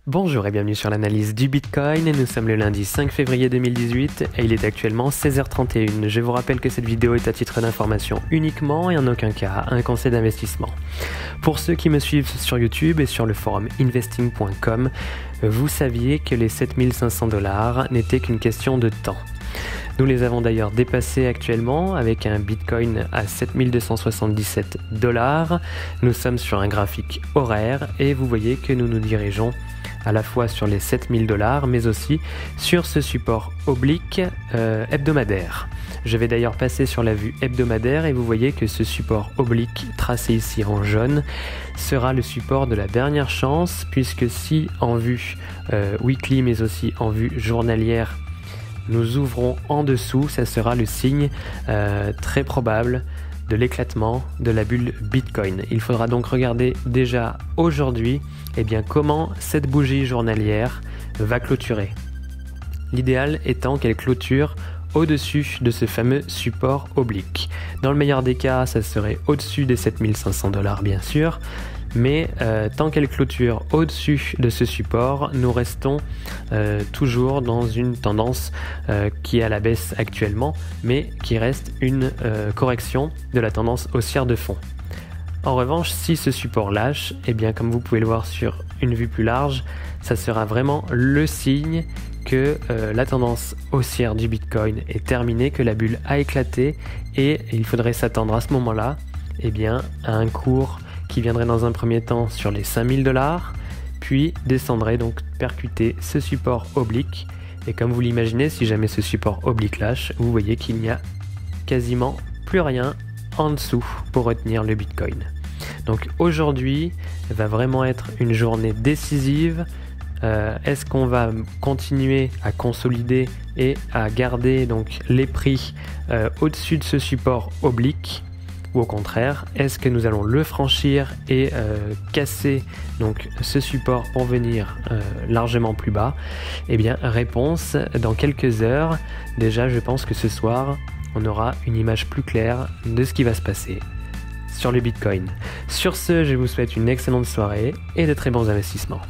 Bonjour et bienvenue sur l'analyse du Bitcoin. Nous sommes le lundi 5 février 2018 et il est actuellement 16h31. Je vous rappelle que cette vidéo est à titre d'information uniquement et en aucun cas un conseil d'investissement. Pour ceux qui me suivent sur YouTube et sur le forum investing.com, vous saviez que les 7500 $ n'étaient qu'une question de temps. Nous les avons d'ailleurs dépassés actuellement avec un Bitcoin à 7277 $. Nous sommes sur un graphique horaire et vous voyez que nous nous dirigeons à la fois sur les 7000 $ mais aussi sur ce support oblique hebdomadaire. Je vais d'ailleurs passer sur la vue hebdomadaire et vous voyez que ce support oblique tracé ici en jaune sera le support de la dernière chance, puisque si en vue weekly mais aussi en vue journalière nous ouvrons en dessous, ça sera le signe très probable de l'éclatement de la bulle Bitcoin. Il faudra donc regarder déjà aujourd'hui comment cette bougie journalière va clôturer. L'idéal étant qu'elle clôture au-dessus de ce fameux support oblique. Dans le meilleur des cas, ça serait au-dessus des 7500 $ bien sûr, mais tant qu'elle clôture au-dessus de ce support, nous restons toujours dans une tendance qui est à la baisse actuellement, mais qui reste une correction de la tendance haussière de fond. En revanche, si ce support lâche, comme vous pouvez le voir sur une vue plus large, ça sera vraiment le signe que la tendance haussière du Bitcoin est terminée, que la bulle a éclaté, et il faudrait s'attendre à ce moment-là à un cours qui viendrait dans un premier temps sur les 5000 $, puis descendrait donc percuter ce support oblique. Et comme vous l'imaginez, si jamais ce support oblique lâche, vous voyez qu'il n'y a quasiment plus rien en dessous pour retenir le Bitcoin. Donc aujourd'hui va vraiment être une journée décisive. Est-ce qu'on va continuer à consolider et à garder donc les prix au-dessus de ce support oblique, ou au contraire, est-ce que nous allons le franchir et casser donc ce support pour venir largement plus bas? Réponse dans quelques heures. Déjà, je pense que ce soir, on aura une image plus claire de ce qui va se passer sur le Bitcoin. Sur ce, je vous souhaite une excellente soirée et de très bons investissements.